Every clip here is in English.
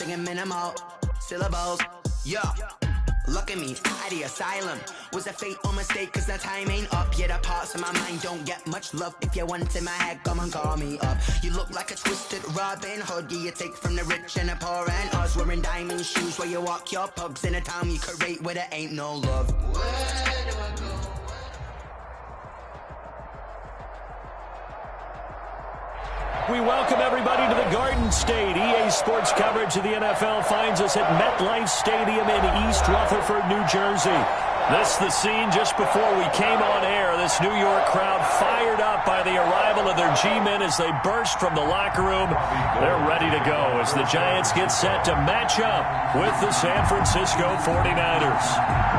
singing minimal syllables. Yeah, look at me, out the asylum. Was a fate or mistake, cause the time ain't up. Yeah, the parts of my mind don't get much love. If you want in my head, come and call me up. You look like a twisted Robin Hood. Yeah, you take from the rich and the poor and us. Wearing diamond shoes where you walk your pugs in a town you create where there ain't no love. Where do I go? We welcome everybody to the Garden State. EA Sports coverage of the NFL finds us at MetLife Stadium in East Rutherford, New Jersey. This is the scene just before we came on air. This New York crowd fired up by the arrival of their G-men as they burst from the locker room. They're ready to go as the Giants get set to match up with the San Francisco 49ers.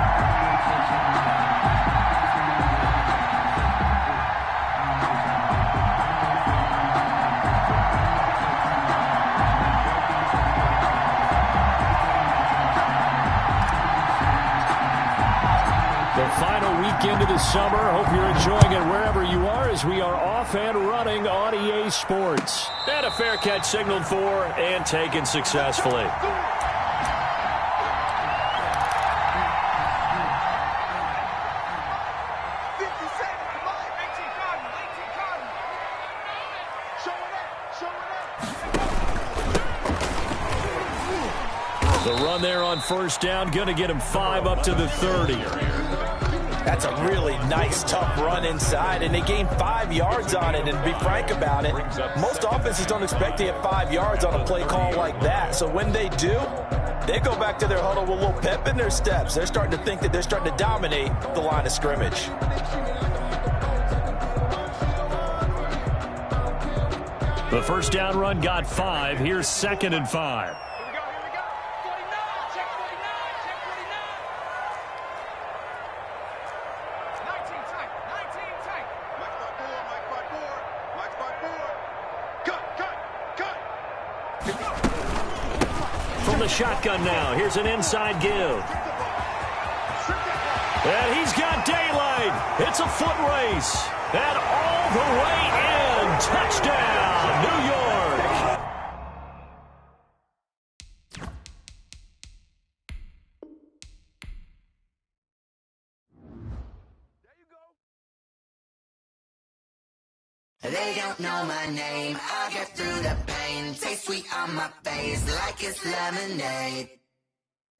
Final weekend of the summer. Hope you're enjoying it wherever you are as we are off and running on EA Sports. And a fair catch signaled for and taken successfully. The run there on first down, going to get him 5 up to the 30. That's a really nice, tough run inside, and they gained 5 yards on it. And to be frank about it, most offenses don't expect to get 5 yards on a play call like that. So when they do, they go back to their huddle with a little pep in their steps. They're starting to think that they're starting to dominate the line of scrimmage. The first down run got 5. Here's 2nd and 5. From the shotgun now, here's an inside give. And he's got daylight. It's a foot race. And all the way in. Touchdown, New York. They don't know my name, I get through the pain. Taste sweet on my face like it's lemonade.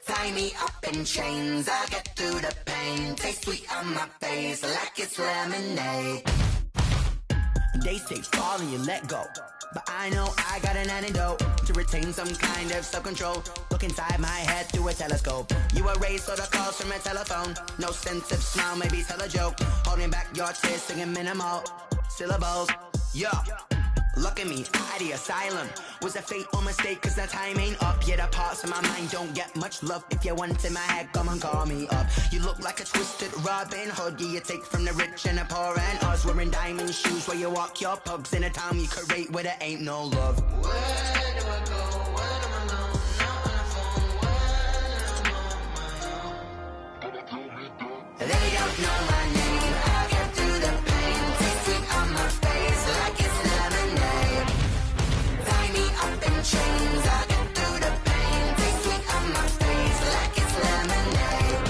Tie me up in chains, I get through the pain. Taste sweet on my face like it's lemonade. They say fall and you let go, but I know I got an antidote to retain some kind of self-control. Look inside my head through a telescope. You erase all the calls from a telephone. No sense of smile, maybe tell a joke. Holding back your tears, singing minimal syllables. Yeah, look at me, out the asylum. Was a fate or mistake, cause the time ain't up. Yeah, the parts of my mind don't get much love. If you want in my head, come and call me up. You look like a twisted Robin Hood. Yeah, you take from the rich and the poor and us. Wearing diamond shoes where you walk your pugs in a town you create where there ain't no love. Where do I go? When I'm alone, not on the phone, when I'm on my own. They don't know my name, I get through the pain. Taste sweet on my face like it's lemonade. Tie me up in chains, I get through the pain. Taste sweet on my face like it's lemonade.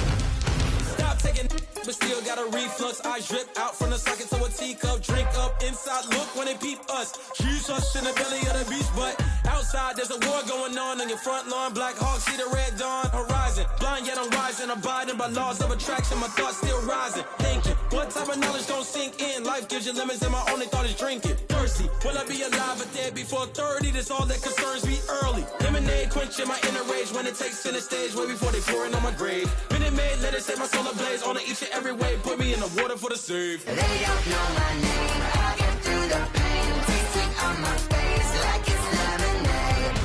Stop taking, but still got a reflux. I drip out from the socket to a teacup. Drink up inside, look when they peep us. Choose us in the belly of the beast, but outside there's a war going on your front lawn. Black Hawk, see the red dawn horizon. Blind yet I'm rising, abiding by laws of attraction. My thoughts still rising, thinking what type of knowledge don't sink in. Life gives you lemons and my only thought is drinking. Thirsty, will I be alive or dead before 30? That's all that concerns me early. Lemonade quenching my inner rage when it takes center stage way before they pouring on my grave. Minute Maid, let it set my soul ablaze on each and every way. Put me in the water for the save. They don't know my name, I get through the pain. Taste sweet on my face like it's lemonade.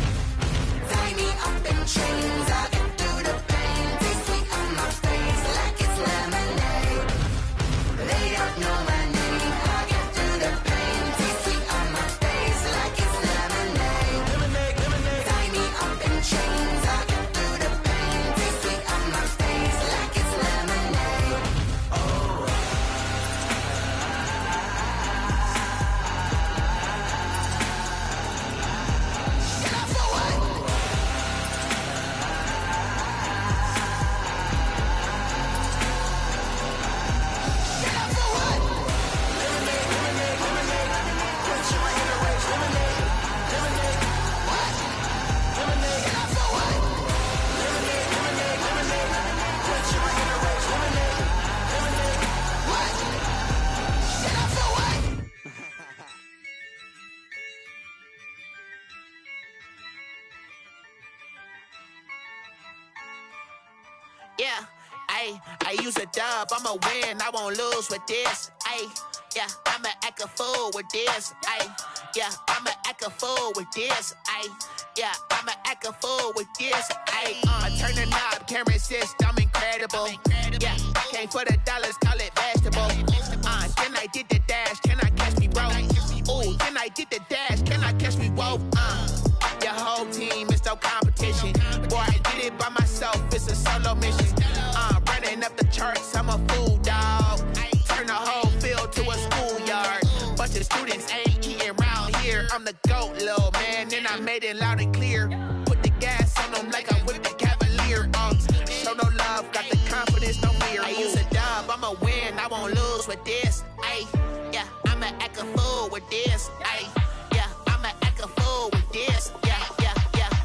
Tie me up in chains, I get through the pain. Taste sweet on my face like it's lemonade. They don't know my name, I get through the pain. Taste sweet on my face like it's lemonade. Tie me up in chains, I get through the pain. Taste sweet on my face like it's lemonade. Oh. yeah. I use a dub, I'ma win, I won't lose with this. Yeah, I'ma act a fool with this. Yeah, I'ma act a fool with this. Yeah, I'ma act a fool with this. I turn the knob, camera assist, I'm incredible. Yeah, came for the dollars, call it vegetable. Then I did the dash, can I catch me, bro? Ooh, then I did the dash, can I catch me, whoa? Your whole team is no competition. Boy, I did it by myself, it's a solo mission. Running up the charts, I'm a fool, dog. Turn the whole field to a schoolyard. Bunch of students ain't eating round here. I'm the GOAT, little man, and I made it loud and clear. Put the gas on them like I'm with the Cavalier. Show no love, got the confidence, no fear. I use a dub, I'ma win, I won't lose with this. Yeah, I'ma act a fool with this. Yeah, I'ma act a fool with this. Yeah,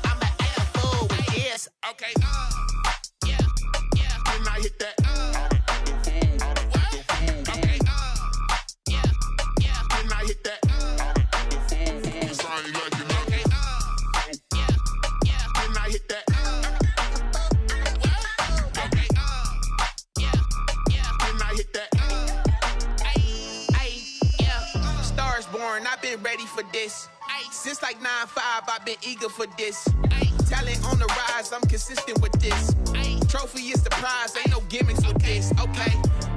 I'ma act a fool with this. Okay, yeah, then I hit that. Okay, yeah, then I hit that. Sorry, like you know. Okay, yeah, then I hit that. Okay, yeah, then I hit that. Yeah, stars born, I've been ready for this. Since like 9-5, I've been eager for this. Talent on the rise, I'm consistent with this. Trophy is the prize, ain't no gimmicks with this. Okay,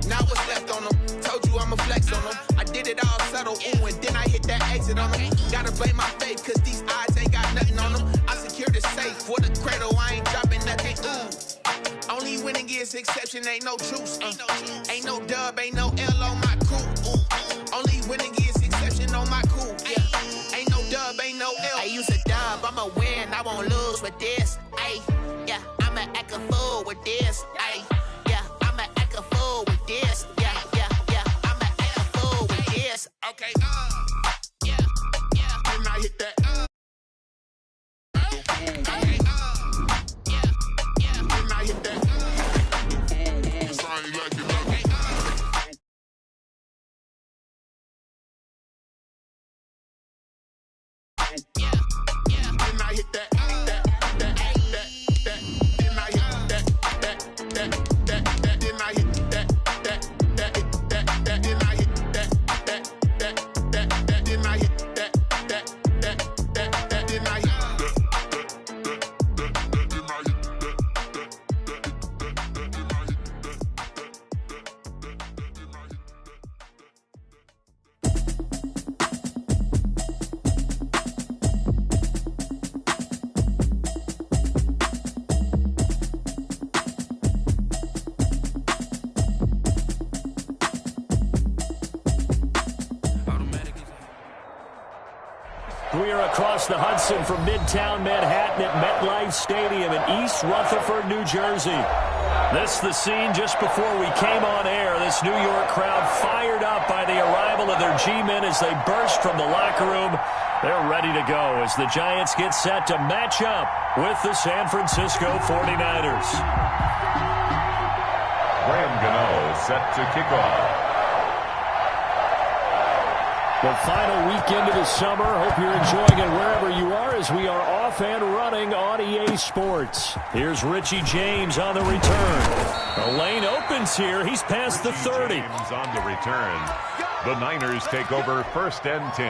now what's left on them? Told you I'ma flex on them. I did it all subtle, ooh, and then I hit that exit on them. Gotta blame my faith, cause these odds ain't got nothing on them. I secured the safe for the cradle, I ain't dropping nothing, ooh. Only winning is exception, ain't no truce. Ain't no dub, ain't no L on my crew. Only winning is exception on my crew. Yeah, ain't no dub, ain't no L. I use a dub, I'ma win, I won't lose with this. Yeah, I'ma act a fool with this. Yeah, I'ma act a fool with this. Yeah, I'ma act a fool with this. Okay, yeah, then I hit that. Okay, yeah, then I hit that. Sorry, like you know. Yeah, then I hit that. Then I hit that. Then I hit that. Then I hit that. Then I hit We are across the Hudson from Midtown Manhattan at MetLife Stadium in East Rutherford, New Jersey. This the scene just before we came on air. This New York crowd fired up by the arrival of their G-men as they burst from the locker room. They're ready to go as the Giants get set to match up with the San Francisco 49ers. Graham Gano set to kick off. The final weekend of the summer. Hope you're enjoying it wherever you are as we are off and running on EA Sports. Here's Richie James on the return. The lane opens here. He's past the 30. James on the return. The Niners take over 1st and 10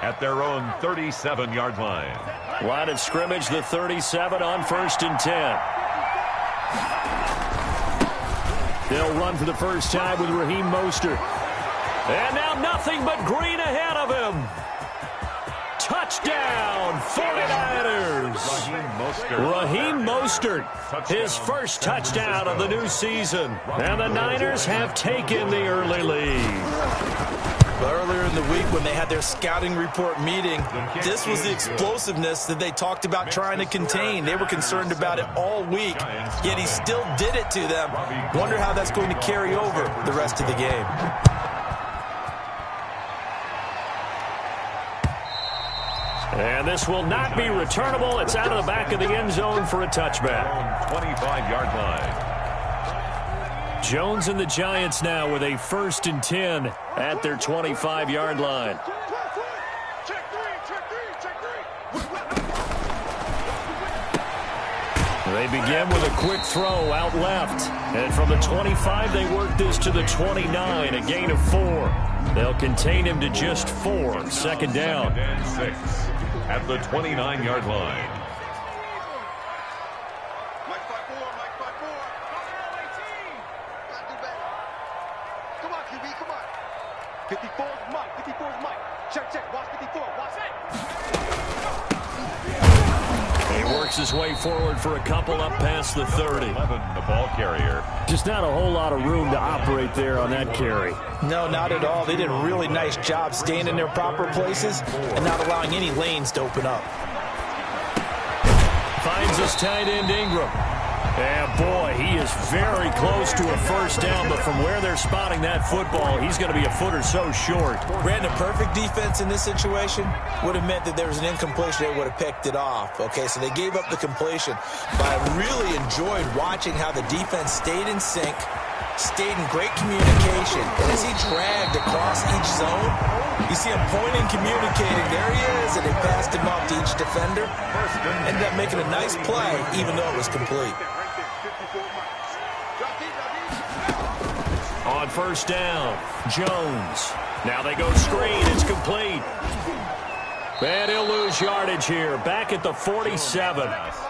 at their own 37-yard line. Line of scrimmage, the 37 on 1st and 10. They'll run for the first time with Raheem Mostert. And now nothing but green ahead of him. Touchdown, 49ers. Raheem Mostert, his first touchdown of the new season. And the Niners have taken the early lead. Earlier in the week when they had their scouting report meeting, this was the explosiveness that they talked about trying to contain. They were concerned about it all week, yet he still did it to them. Wonder how that's going to carry over the rest of the game. And this will not be returnable. It's out of the back of the end zone for a touchback. 25-yard line. Jones and the Giants now with a 1st and 10 at their 25-yard line. They begin with a quick throw out left. And from the 25, they work this to the 29, a gain of 4. They'll contain him to just 4. Second down. 2nd and 6 at the 29-yard line. Come on, QB, come on. 54's Mike. 54's Mike. Check. Watch 54. Watch it. He works his way forward for a couple up past the 30. 11, the ball carrier. Just not a whole lot of room to operate there on that carry. No, not at all. They did a really nice job staying in their proper places and not allowing any lanes to open up. Finds his tight end Ingram. And boy, he is very close to a first down, but from where they're spotting that football, he's going to be a foot or so short. Brandon, perfect defense in this situation would have meant that there was an incompletion. They would have picked it off. Okay, so they gave up the completion. But I really enjoyed watching how the defense stayed in sync, stayed in great communication. And as he dragged across each zone, you see him pointing, communicating. There he is, and they passed him off to each defender. Ended up making a nice play, even though it was complete. On first down, Jones. Now they go screen. It's complete. And he'll lose yardage here. Back at the 47.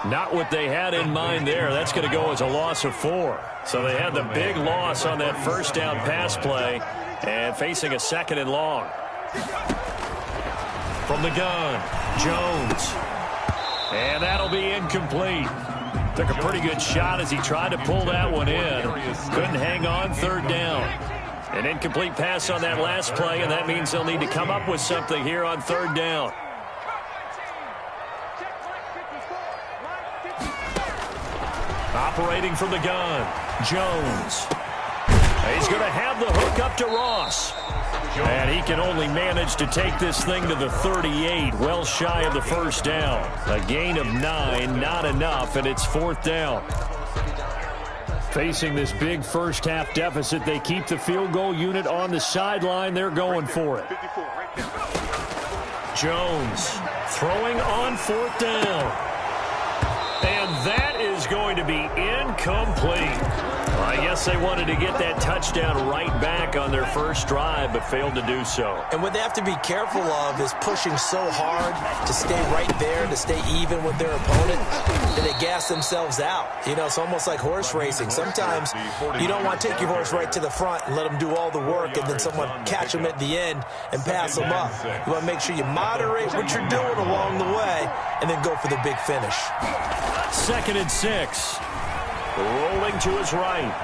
Not what they had in mind there. That's going to go as a loss of 4. So they had the big loss on that first down pass play and facing a 2nd and long. From the gun, Jones. And that'll be incomplete. Took a pretty good shot as he tried to pull that one in. Couldn't hang on. 3rd down. An incomplete pass on that last play, and that means they'll need to come up with something here on 3rd down. Operating from the gun, Jones. He's going to have the hook up to Ross. And he can only manage to take this thing to the 38, well shy of the first down. A gain of 9, not enough, and it's 4th down. Facing this big first-half deficit, they keep the field goal unit on the sideline. They're going for it. Jones throwing on 4th down. And that is going to be incomplete. I guess they wanted to get that touchdown right back on their first drive, but failed to do so. And what they have to be careful of is pushing so hard to stay right there, to stay even with their opponent, that they gas themselves out. You know, it's almost like horse racing. Sometimes you don't want to take your horse right to the front and let them do all the work, and then someone catch them at the end and pass them up. You want to make sure you moderate what you're doing along the way and then go for the big finish. 2nd and 6. Rolling to his right.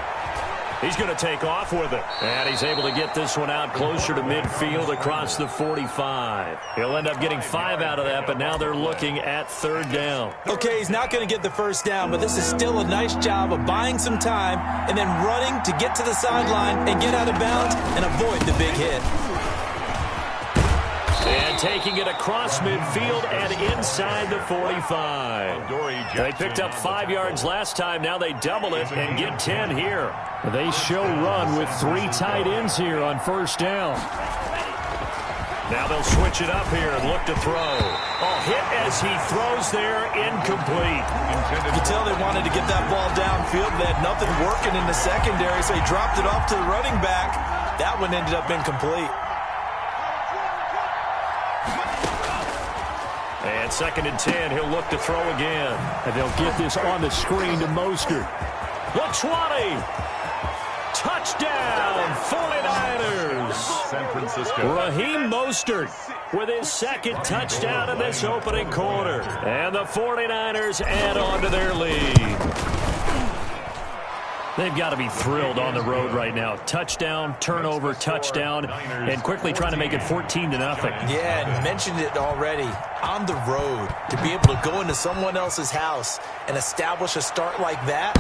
He's going to take off with it. And he's able to get this one out closer to midfield across the 45. He'll end up getting 5 out of that, but now they're looking at 3rd down. Okay, he's not going to get the first down, but this is still a nice job of buying some time and then running to get to the sideline and get out of bounds and avoid the big hit. And taking it across midfield and inside the 45. They picked up 5 yards last time. Now they double it and get 10 here. They show run with 3 tight ends here on first down. Now they'll switch it up here and look to throw. Oh, hit as he throws there, incomplete. You can tell they wanted to get that ball downfield. They had nothing working in the secondary, so he dropped it off to the running back. That one ended up incomplete. And 2nd and 10, he'll look to throw again. And they'll get this on the screen to Mostert. The 20. Touchdown, 49ers. San Francisco. Raheem Mostert with his 2nd touchdown in this opening quarter. And the 49ers add on to their lead. They've got to be thrilled on the road right now. Touchdown, turnover, touchdown, and quickly trying to make it 14-0. Yeah, and mentioned it already. On the road, to be able to go into someone else's house and establish a start like that,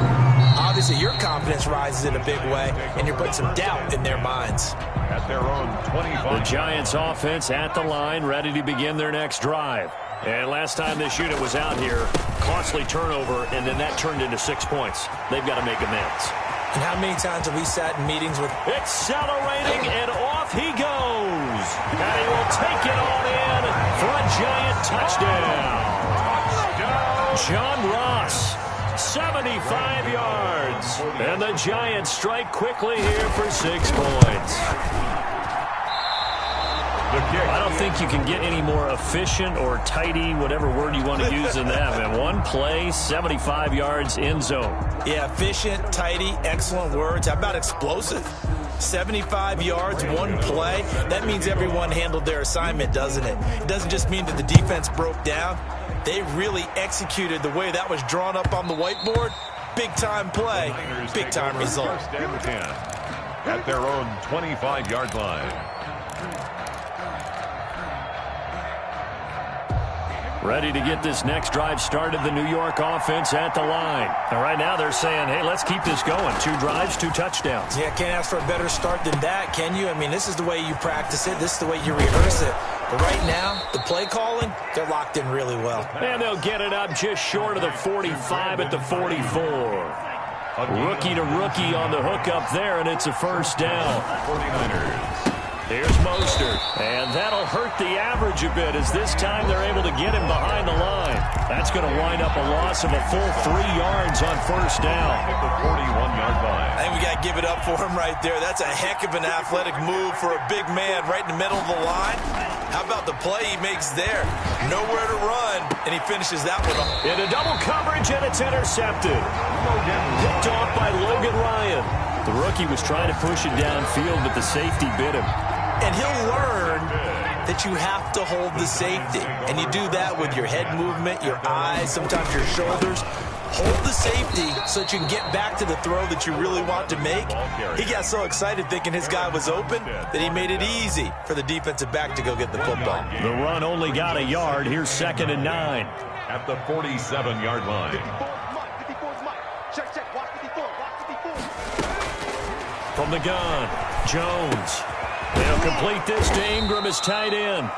obviously your confidence rises in a big way, and you're putting some doubt in their minds. At their own 25. The Giants offense at the line, ready to begin their next drive. And last time this unit was out here, costly turnover, and then that turned into 6 points. They've got to make amends. And how many times have we sat in meetings with... Accelerating, and off he goes. And he will take it on in for a Giant touchdown. John Ross 75 yards. And the Giants strike quickly here for 6 points. I don't think you can get any more efficient or tidy, whatever word you want to use in that, man. One play, 75 yards, end zone. Yeah, efficient, tidy, excellent words. How about explosive? 75 yards, one play. That means everyone handled their assignment, doesn't it? It doesn't just mean that the defense broke down. They really executed the way that was drawn up on the whiteboard. Big-time play, big-time result. First and 10 at their own 25-yard line. Ready to get this next drive started, the New York offense at the line. And right now they're saying, hey, let's keep this going. 2 drives, 2 touchdowns. Yeah, can't ask for a better start than that, can you? I mean, this is the way you practice it. This is the way you rehearse it. But right now, the play calling, they're locked in really well. And they'll get it up just short of the 45 at the 44. Rookie to rookie on the hook up there, and it's a first down. 49ers. Here's Mostert, and that'll hurt the average a bit as this time they're able to get him behind the line. That's going to wind up a loss of a full 3 yards on first down. At the 41-yard line. I think we got to give it up for him right there. That's a heck of an athletic move for a big man right in the middle of the line. How about the play he makes there? Nowhere to run, and he finishes that one up. Into double coverage, and it's intercepted. Picked off by Logan Ryan. The rookie was trying to push it downfield, but the safety bit him. And he'll learn that you have to hold the safety. And you do that with your head movement, your eyes, sometimes your shoulders. Hold the safety so that you can get back to the throw that you really want to make. He got so excited thinking his guy was open that he made it easy for the defensive back to go get the football. The run only got a yard. Here's 2nd and 9. At the 47-yard line. 54's Mike. Check, watch 54, watch 54. From the gun, Jones. They'll complete this to Ingram as tight end.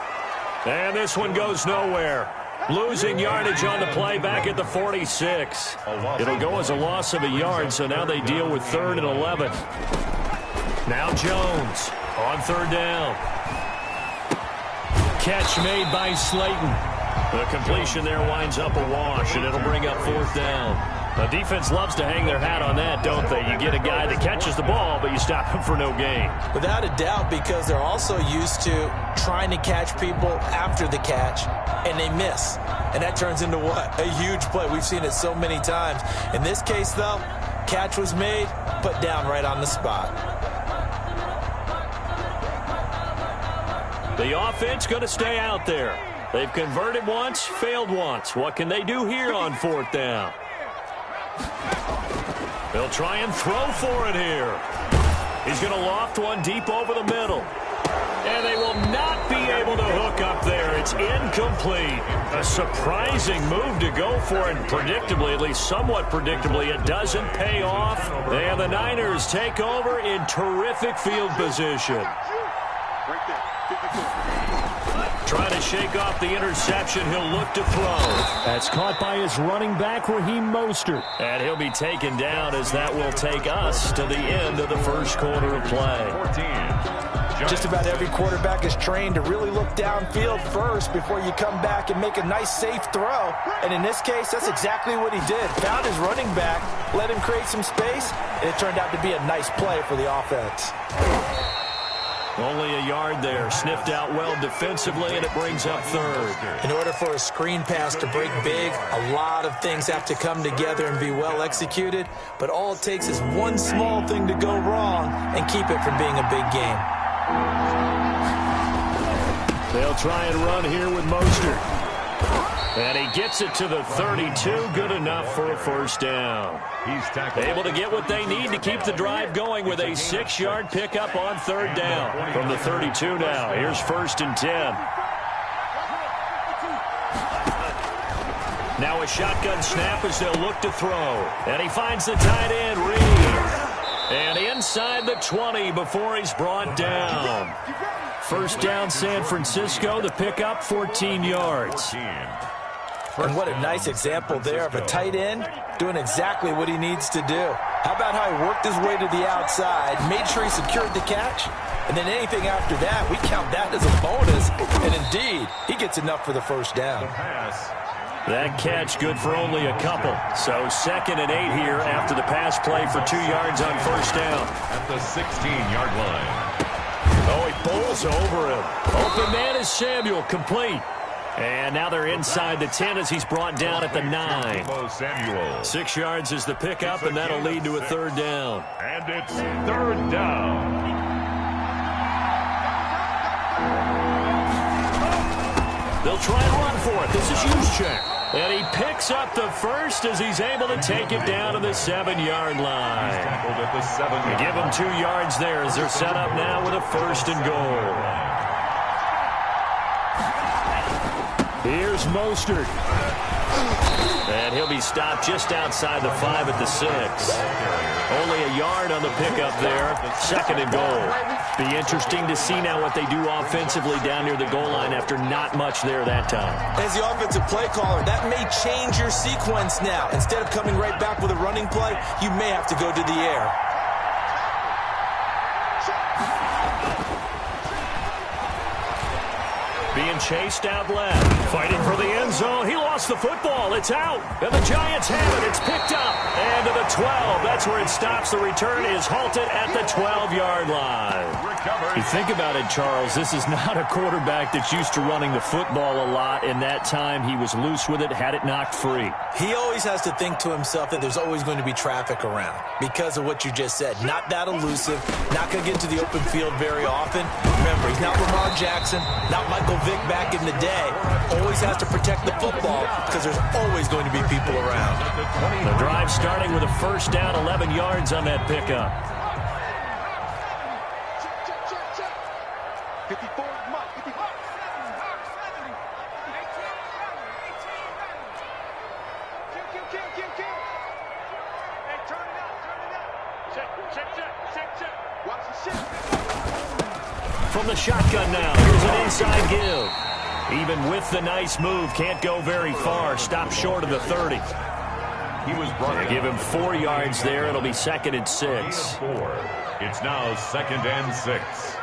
And this one goes nowhere. Losing yardage on the play back at the 46. It'll go as a loss of a yard, so now they deal with 3rd and 11. Now Jones on 3rd down. Catch made by Slayton. The completion there winds up a wash, and it'll bring up 4th down. The defense loves to hang their hat on that, don't they? You get a guy that catches the ball, but you stop him for no gain. Without a doubt, because they're also used to trying to catch people after the catch, and they miss. And that turns into what? A huge play. We've seen it so many times. In this case, though, catch was made, put down right on the spot. The offense going to stay out there. They've converted once, failed once. What can they do here on 4th down? They'll try and throw for it here. He's going to loft one deep over the middle. And they will not be able to hook up there. It's incomplete. A surprising move to go for it. Predictably, at least somewhat predictably, it doesn't pay off. And the Niners take over in terrific field position. Right there, 54. Trying to shake off the interception. He'll look to throw. That's caught by his running back, Raheem Mostert. And he'll be taken down as that will take us to the end of the first quarter of play. 14. Just about every quarterback is trained to really look downfield first before you come back and make a nice, safe throw. And in this case, that's exactly what he did. Found his running back, let him create some space, and it turned out to be a nice play for the offense. Only a yard there. Sniffed out well defensively, and it brings up 3rd. In order for a screen pass to break big, a lot of things have to come together and be well executed. But all it takes is one small thing to go wrong and keep it from being a big game. They'll try and run here with Mostert. And he gets it to the 32. Good enough for a first down. He's tackled. Able to get what they need to keep the drive going with a 6-yard pickup on 3rd down. From the 32 now. Here's 1st and 10. Now a shotgun snap as they'll look to throw. And he finds the tight end, Reed. And inside the 20 before he's brought down. First down, San Francisco. The pickup, 14 yards. And what a nice example there of a tight end doing exactly what he needs to do. How about how he worked his way to the outside, made sure he secured the catch, and then anything after that, we count that as a bonus. And indeed, he gets enough for the first down. The pass That catch good for only a couple. So 2nd and 8 here after the pass play for 2 yards on first down. At the 16-yard line. Oh, he bowls over him. Open man is Samuel, complete. And now they're inside the 10 as he's brought down at the 9. Samuel. 6 yards is the pickup, and that'll lead to a 3rd down. And it's 3rd down. They'll try and run for it. This is Juszczyk. And he picks up the first as he's able to take it down to the 7-yard line. At the 7. Give him 2 yards there as they're set up now with a 1st and goal. Here's Mostert. And he'll be stopped just outside the 5 at the 6. Only a yard on the pickup there. 2nd and goal. Be interesting to see now what they do offensively down near the goal line after not much there that time. As the offensive play caller, that may change your sequence now. Instead of coming right back with a running play, you may have to go to the air. Being chased out left. Fighting for the end zone. He lost the football. It's out. And the Giants have it. It's picked up. And to the 12. That's where it stops. The return is halted at the 12-yard line. You think about it, Charles. This is not a quarterback that's used to running the football a lot. In that time, he was loose with it, had it knocked free. He always has to think to himself that there's always going to be traffic around because of what you just said. Not that elusive. Not going to get to the open field very often. Remember, he's not Lamar Jackson, not Michael Vick back in the day. Always has to protect the football because there's always going to be people around. The drive starting with a 1st down, 11 yards on that pickup. 54, Mike, 55. Hey, turn it up. Check. Watch the shit. From the shotgun now, here's an inside give. Even with the nice move, can't go very far. Stopped short of the 30. He was brought They give him 4 yards there. It'll be 2nd and 6. 4. It's now 2nd and 6.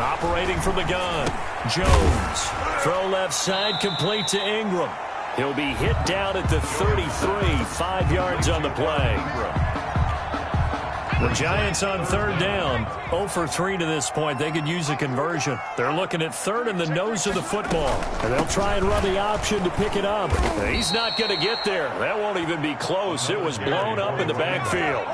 Operating from the gun, Jones. Throw left side, complete to Ingram. He'll be hit down at the 33, 5 yards on the play. The Giants on 3rd down, 0 for 3 to this point. They could use a conversion. They're looking at 3rd in the nose of the football. And they'll try and run the option to pick it up. He's not going to get there. That won't even be close. It was blown up in the backfield.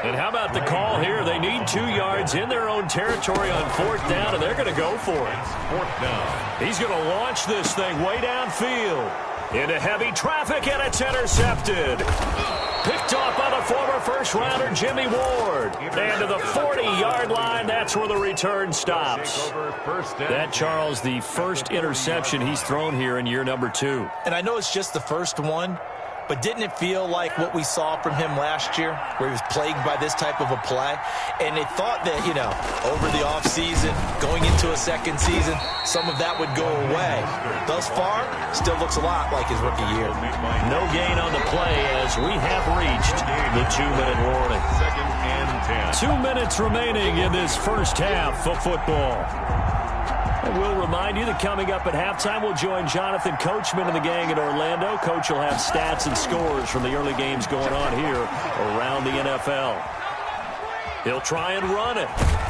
And how about the call here? They need 2 yards in their own territory on 4th down, and they're going to go for it. 4th down. He's going to launch this thing way downfield. Into heavy traffic, and it's intercepted. Picked off by the former first-rounder Jimmy Ward. And to the 40-yard line, that's where the return stops. That, Charles, the first interception he's thrown here in year number 2. And I know it's just the first one, but didn't it feel like what we saw from him last year, where he was plagued by this type of a play? And they thought that, you know, over the offseason, going into a 2nd season, some of that would go away. Thus far, still looks a lot like his rookie year. No gain on the play as we have reached the 2-minute warning. 2nd and 10. 2 minutes remaining in this first half of football. And we'll remind you that coming up at halftime, we'll join Jonathan Coachman and the gang in Orlando. Coach will have stats and scores from the early games going on here around the NFL. He'll try and run it.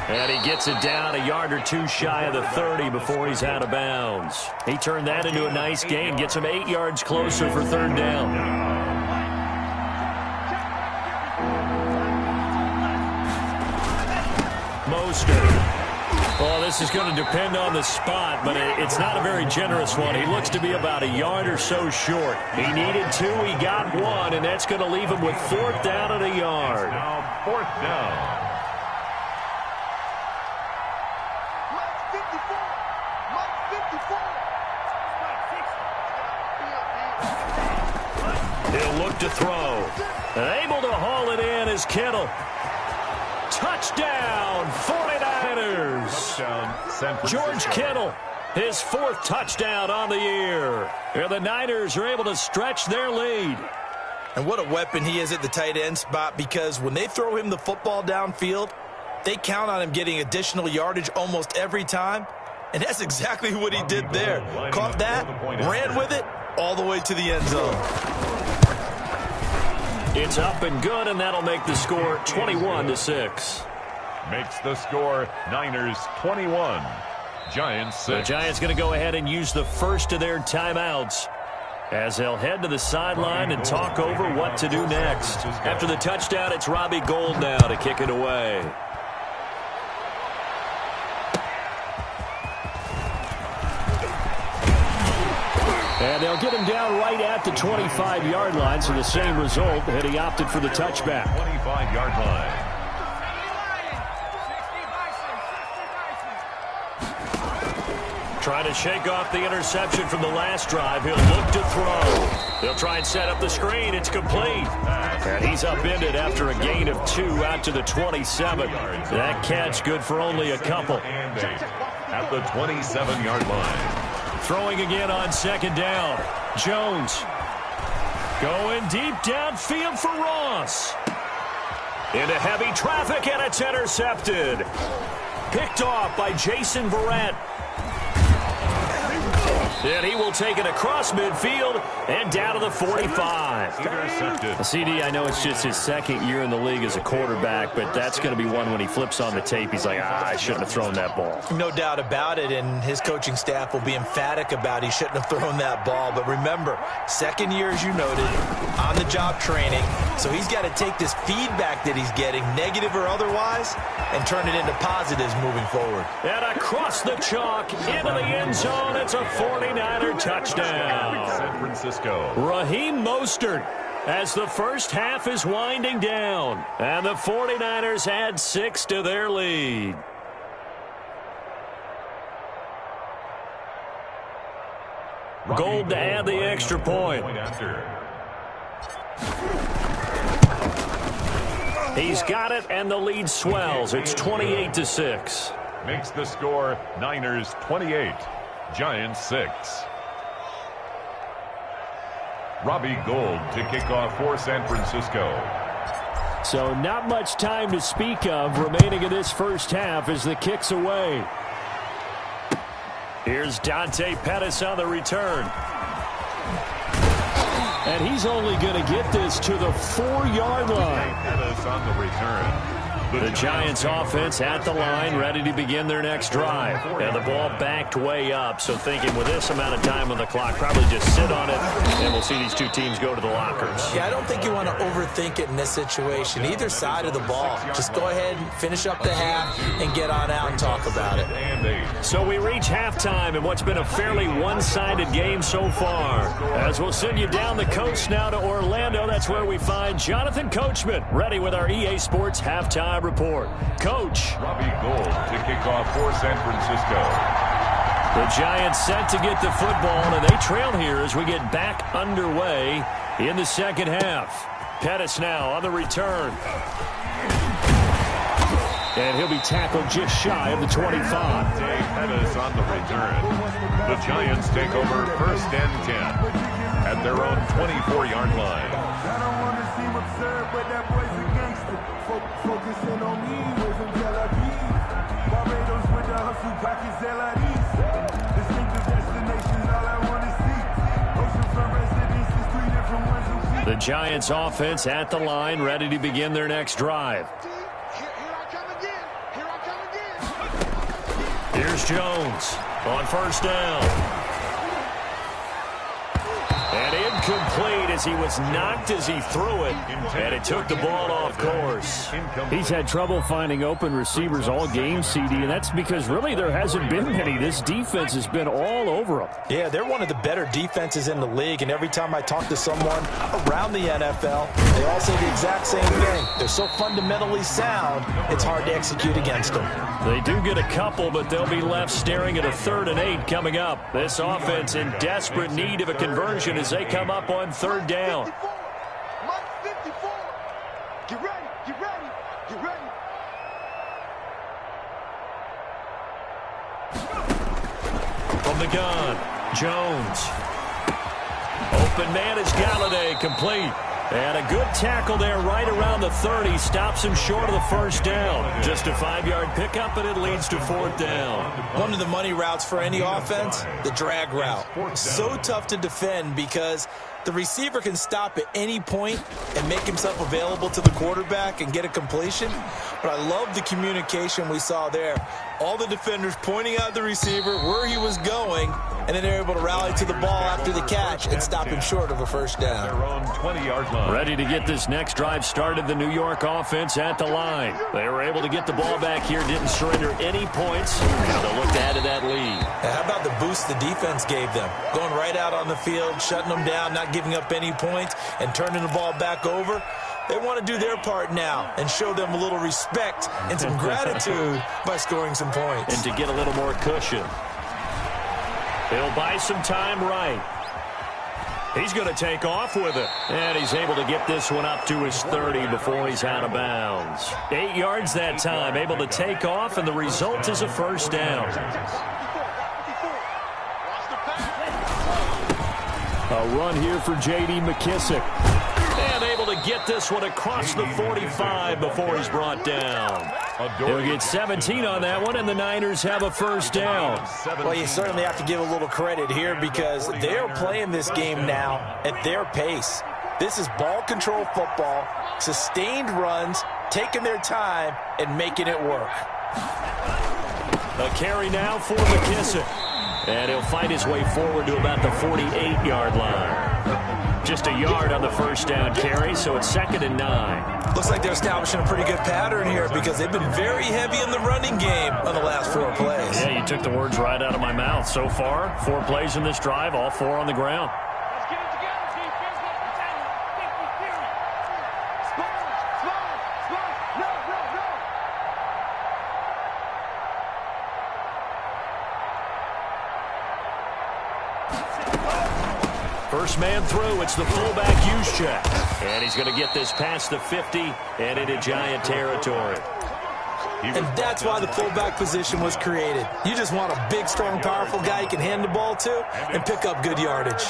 And he gets it down a yard or 2 shy of the 30 before he's out of bounds. He turned that into a nice gain, gets him 8 yards closer for 3rd down. Mostert. Well, this is going to depend on the spot, but it's not a very generous one. He looks to be about a yard or so short. He needed 2, he got 1, and that's going to leave him with 4th down and a yard. Now 4th down. He'll look to throw. And able to haul it in is Kittle. Touchdown, 49ers. Touchdown, George Kittle, his 4th touchdown on the year. And the Niners are able to stretch their lead. And what a weapon he is at the tight end spot, because when they throw him the football downfield, they count on him getting additional yardage almost every time. And that's exactly what he did there. Caught that, ran with it, all the way to the end zone. It's up and good, and that'll make the score 21-6. Makes the score Niners 21, Giants 6. The Giants going to go ahead and use the first of their timeouts as they'll head to the sideline and talk over what to do next. After the touchdown, it's Robbie Gould now to kick it away. And they'll get him down right at the 25-yard line, so the same result, had he opted for the touchback. 25-yard line. Trying to shake off the interception from the last drive. He'll look to throw. They'll try and set up the screen. It's complete. And he's upended after a gain of 2 out to the 27. That catch good for only a couple. At the 27-yard line. Throwing again on second down. Jones going deep downfield for Ross. Into heavy traffic, and it's intercepted. Picked off by Jason Verrett. And he will take it across midfield and down to the 45. Intercepted. CD, I know it's just his second year in the league as a quarterback, but that's going to be one when he flips on the tape. He's like, I shouldn't have thrown that ball. No doubt about it, and his coaching staff will be emphatic about he shouldn't have thrown that ball. But remember, second year, as you noted, on-the-job training. So he's got to take this feedback that he's getting, negative or otherwise, and turn it into positives moving forward. And across the chalk, into the end zone, it's a 49er touchdown. San Francisco. Raheem Mostert as the first half is winding down. And the 49ers add 6 to their lead. Gould to add the extra point. He's got it, and the lead swells. It's 28-6. Makes the score Niners 28, Giants 6. Robbie Gould to kick off for San Francisco. So not much time to speak of remaining in this first half as the kick's away. Here's Dante Pettis on the return. And he's only going to get this to the 4-yard line. Pettis on the return. The Giants offense at the line, ready to begin their next drive. And the ball backed way up, so thinking with this amount of time on the clock, probably just sit on it, and we'll see these two teams go to the lockers. Yeah, I don't think you want to overthink it in this situation. Either side of the ball. Just go ahead and finish up the half and get on out and talk about it. So we reach halftime in what's been a fairly one-sided game so far. As we'll send you down the coast now to Orlando, that's where we find Jonathan Coachman, ready with our EA Sports halftime report. Coach. Robbie Gould to kick off for San Francisco. The Giants set to get the football, and they trail here as we get back underway in the second half. Pettis now on the return. And he'll be tackled just shy of the 25. Pettis on the return. The Giants take over first and 10 at their own 24-yard line. I don't want to seem absurd, but that boy's a gangster. Focusing on me, wasn't Tel Aviv. Barbados with the hustle, pockets LIDs. Distinctive destinations, all I want to see. Oceanfront residences, 3 different ones a week. The Giants offense at the line, ready to begin their next drive. Here's Jones on first down. And incomplete as he was knocked as he threw it. And it took the ball off course. He's had trouble finding open receivers all game, CD, and that's because really there hasn't been many. This defense has been all over them. Yeah, they're one of the better defenses in the league, and every time I talk to someone around the NFL, they all say the exact same thing. They're so fundamentally sound, it's hard to execute against them. They do get a couple, but they'll be left staring at a 3rd and 8 coming up. This offense in desperate need of a conversion as they come up on 3rd down. Mike 54. Get ready, get ready, get ready. From the gun, Jones. Open man is Galladay, complete. And a good tackle there right around the 30. Stops him short of the first down. Just a 5-yard pickup, and it leads to 4th down. One of the money routes for any offense, the drag route. So tough to defend because the receiver can stop at any point and make himself available to the quarterback and get a completion. But I love the communication we saw there. All the defenders pointing out the receiver, where he was going, and then they're able to rally to the ball after the catch and stop him short of a first down. Their own 20-yard line. Ready to get this next drive started, the New York offense at the line. They were able to get the ball back here, didn't surrender any points. Now they'll look to add to that lead. And how about the boost the defense gave them? Going right out on the field, shutting them down, not giving up any points, and turning the ball back over. They want to do their part now and show them a little respect and some gratitude by scoring some points. And to get a little more cushion. He'll buy some time right. He's going to take off with it. And he's able to get this one up to his 30 before he's out of bounds. 8 yards that time, able to take off, and the result is a first down. A run here for J.D. McKissick. And able to get this one across the 45 before he's brought down. He'll get 17 on that one, and the Niners have a first down. Well, you certainly have to give a little credit here because they're playing this game now at their pace. This is ball control football, sustained runs, taking their time, and making it work. A carry now for McKissick. And he'll find his way forward to about the 48-yard line. Just a yard on the first down carry, so it's 2nd and 9. Looks like they're establishing a pretty good pattern here because they've been very heavy in the running game on the last 4 plays. Yeah, you took the words right out of my mouth. So far, 4 plays in this drive, all 4 on the ground. Let's get it together, team. Here's what we're telling you. 50 period. Splash. No. First man through, it's the fullback use check. And he's going to get this past the 50 and into Giant territory. And that's why the fullback position was created. You just want a big, strong, powerful guy you can hand the ball to and pick up good yardage.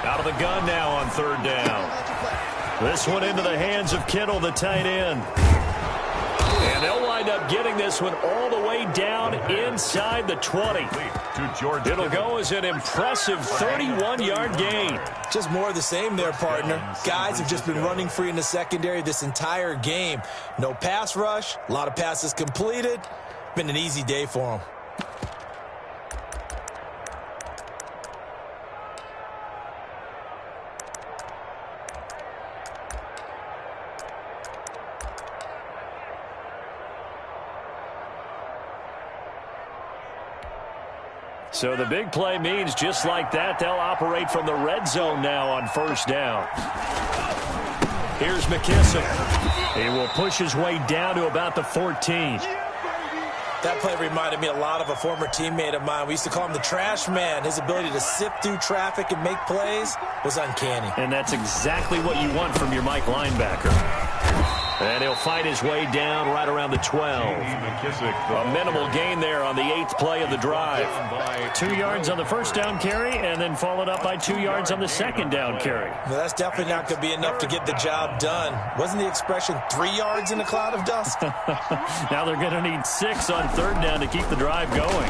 Out of the gun now on 3rd down. This one into the hands of Kittle, the tight end. And they'll wind up getting this one all the way down inside the 20. It'll go as an impressive 31-yard gain. Just more of the same there, partner. Guys have just been running free in the secondary this entire game. No pass rush, a lot of passes completed. Been an easy day for them. So the big play means just like that, they'll operate from the red zone now on 1st down. Here's McKissick. He will push his way down to about the 14. That play reminded me a lot of a former teammate of mine. We used to call him the trash man. His ability to sift through traffic and make plays was uncanny. And that's exactly what you want from your Mike linebacker. And he'll fight his way down right around the 12. A minimal gain there on the 8th play of the drive. 2 yards on the first down carry, and then followed up by 2 yards on the second down carry. Well, that's definitely not going to be enough to get the job done. Wasn't the expression 3 yards in a cloud of dust? Now they're going to need 6 on 3rd down to keep the drive going.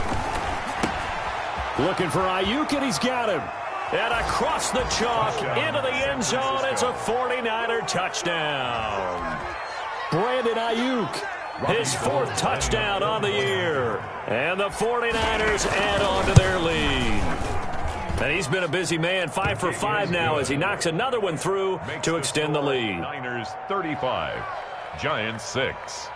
Looking for Ayuk, and he's got him. And across the chalk, into the end zone, it's a 49er touchdown. Brandon Ayuk His 4th touchdown on the year. And the 49ers add on to their lead. And he's been a busy man, 5 for 5 now as he knocks another one through to extend the lead. Niners 35, Giants 6.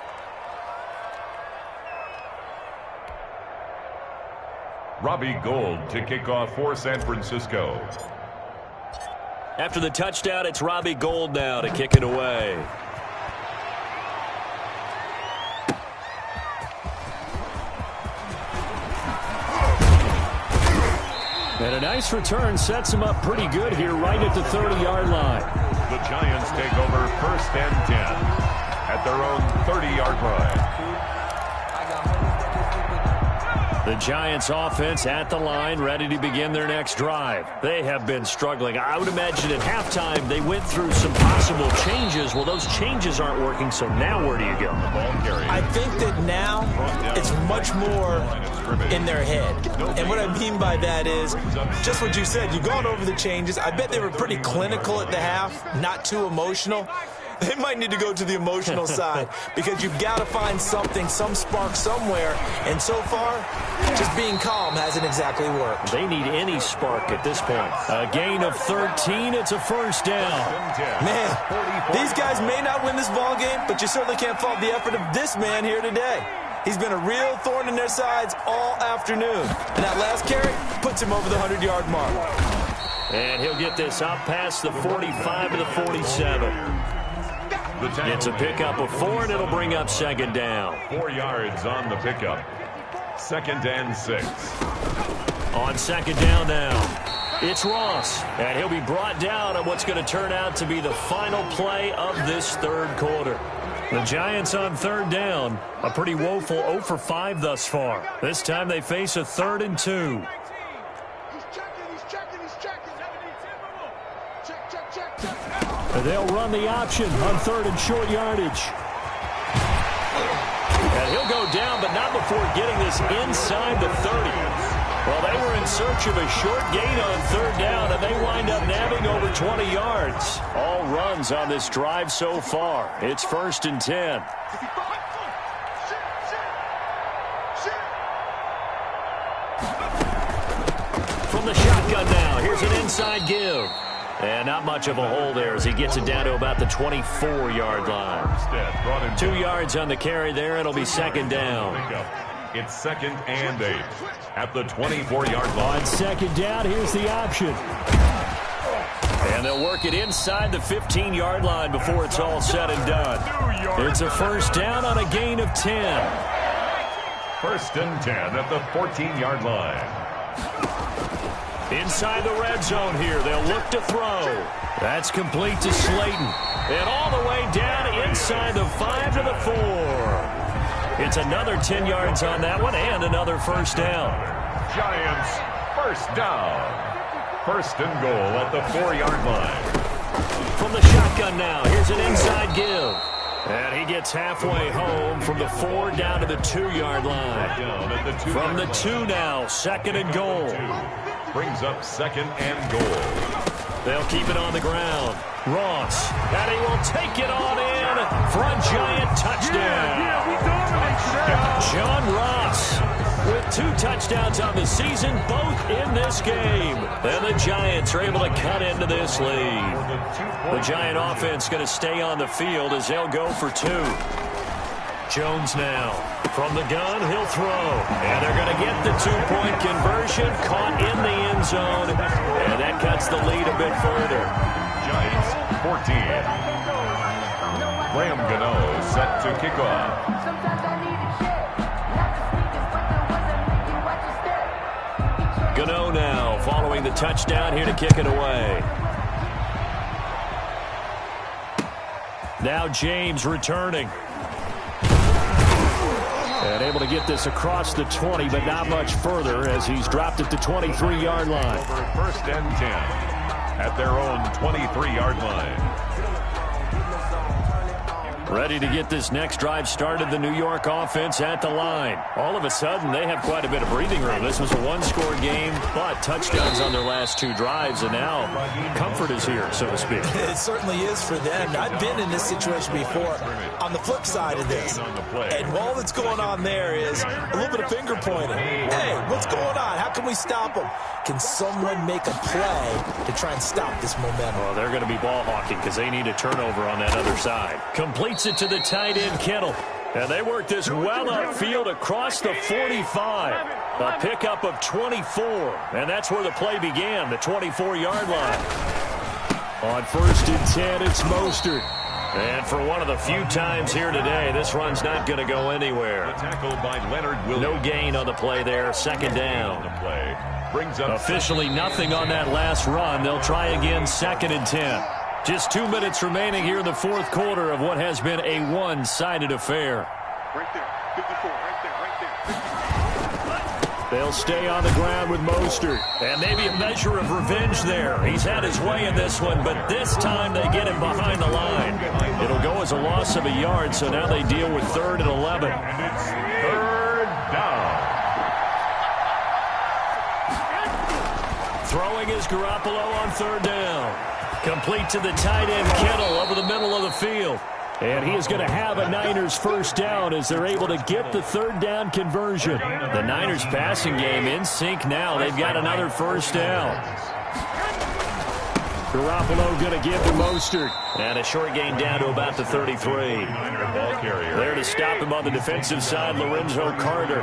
Robbie Gould to kick off for San Francisco. After the touchdown, it's Robbie Gould now to kick it away. And a nice return sets him up pretty good here right at the 30-yard line. The Giants take over 1st and 10 at their own 30-yard line. The Giants offense at the line, ready to begin their next drive. They have been struggling. I would imagine at halftime they went through some possible changes. Well, those changes aren't working, so now where do you go? I think that now it's much more in their head. And what I mean by that is just what you said. You've gone over the changes. I bet they were pretty clinical at the half, not too emotional. They might need to go to the emotional side because you've got to find something, some spark somewhere. And so far, just being calm hasn't exactly worked. They need any spark at this point. A gain of 13. It's a 1st down. Man, these guys may not win this ball game, but you certainly can't fault the effort of this man here today. He's been a real thorn in their sides all afternoon. And that last carry puts him over the 100-yard mark. And he'll get this up past the 45 to the 47. It's a pickup of 4, and it'll bring up 2nd down. 4 yards on the pickup. 2nd and 6. On 2nd down now, it's Ross. And he'll be brought down on what's going to turn out to be the final play of this 3rd quarter. The Giants on 3rd down, a pretty woeful 0 for 5 thus far. This time they face a 3rd and 2. They'll run the option on 3rd and short yardage. And he'll go down, but not before getting this inside the 30. Well, they were in search of a short gain on 3rd down, and they wind up nabbing over 20 yards. All runs on this drive so far. It's 1st and 10. From the shotgun now, here's an inside give. And not much of a hole there as he gets it down to about the 24-yard line. 2 yards on the carry there. It'll be 2nd down. It's 2nd and 8 at the 24-yard line. On 2nd down, here's the option. And they'll work it inside the 15-yard line before it's all said and done. It's a 1st down on a gain of 10. 1st and 10 at the 14-yard line. Inside the red zone here. They'll look to throw. That's complete to Slayton. And all the way down inside the 5 to the 4. It's another 10 yards on that one and another 1st down. Giants 1st down. 1st and goal at the 4-yard line. From the shotgun now, here's an inside give. And he gets halfway home from the 4 down to the 2-yard line. From the 2 now, 2nd and goal. Brings up 2nd and goal. They'll keep it on the ground. Ross, and he will take it on in for a Giant touchdown. John Ross with 2 touchdowns on the season, both in this game. And the Giants are able to cut into this lead. The Giant offense going to stay on the field as they'll go for 2. Jones now. From the gun, he'll throw. And they're going to get the 2-point conversion. Caught in the end zone. And that cuts the lead a bit further. Giants 14. Graham Gano set to kick off. Gano now following the touchdown here to kick it away. Now James returning. And able to get this across the 20, but not much further as he's dropped it to 23-yard line. 1st and 10 at their own 23-yard line. Ready to get this next drive started, the New York offense at the line. All of a sudden, they have quite a bit of breathing room. This was a one-score game, but touchdowns on their last 2 drives, and now comfort is here, so to speak. It certainly is for them. I've been in this situation before on the flip side of this. And all that's going on there is a little bit of finger pointing. Hey, what's going on? How can we stop them? Can someone make a play to try and stop this momentum? Well, they're going to be ball hawking because they need a turnover on that other side. Completes it to the tight end, Kittle. And they work this well upfield across the 45. A pickup of 24. And that's where the play began, the 24-yard line. On 1st and 10, it's Mostert. And for one of the few times here today, this run's not going to go anywhere. Tackled by Leonard Williams. No gain on the play there, 2nd down. Officially nothing on that last run. They'll try again, 2nd and 10. Just 2 minutes remaining here in the 4th quarter of what has been a one-sided affair. Right there, 54, right there. They'll stay on the ground with Mostert. And maybe a measure of revenge there. He's had his way in this one, but this time they get him behind the line. It'll go as a loss of a yard, so now they deal with 3rd and 11. And it's 3rd down. Throwing is Garoppolo on 3rd down. Complete to the tight end, Kittle, over the middle of the field. And he is going to have a Niners first down as they're able to get the 3rd down conversion. The Niners passing game in sync now. They've got another first down. Garoppolo going to give to Mostert. And a short gain down to about the 33. There to stop him on the defensive side, Lorenzo Carter.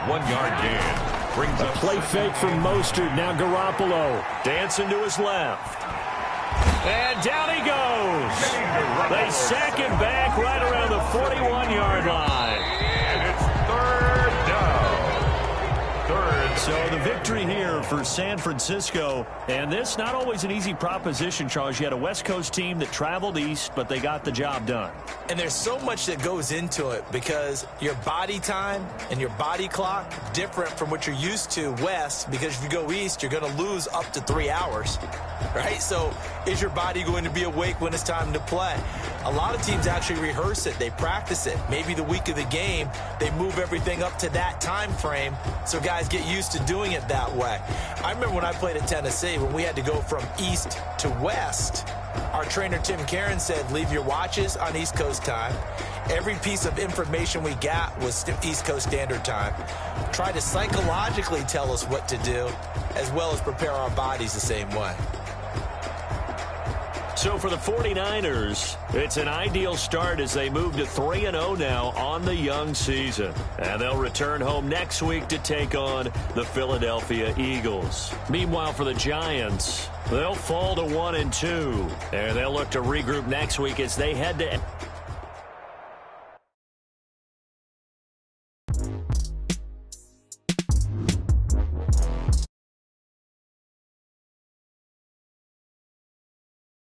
1-yard gain. Brings A up play fake from Mostert. Now Garoppolo dancing to his left. And down he goes. They sack him back right around the 41-yard line. And it's 3rd down. 3rd. So the victory here for San Francisco. And this not always an easy proposition, Charles. You had a West Coast team that traveled east, but they got the job done. And there's so much that goes into it because your body time and your body clock different from what you're used to west, because if you go east, you're going to lose up to 3 hours, right? So is your body going to be awake when it's time to play? A lot of teams actually rehearse it. They practice it. Maybe the week of the game, they move everything up to that time frame so guys get used to doing it that way. I remember when I played at Tennessee, when we had to go from east to west, our trainer, Tim Karen, said, leave your watches on East Coast time. Every piece of information we got was East Coast Standard Time. Try to psychologically tell us what to do, as well as prepare our bodies the same way. So for the 49ers, it's an ideal start as they move to 3-0 now on the young season. And they'll return home next week to take on the Philadelphia Eagles. Meanwhile, for the Giants, they'll fall to 1-2. And they'll look to regroup next week as they head to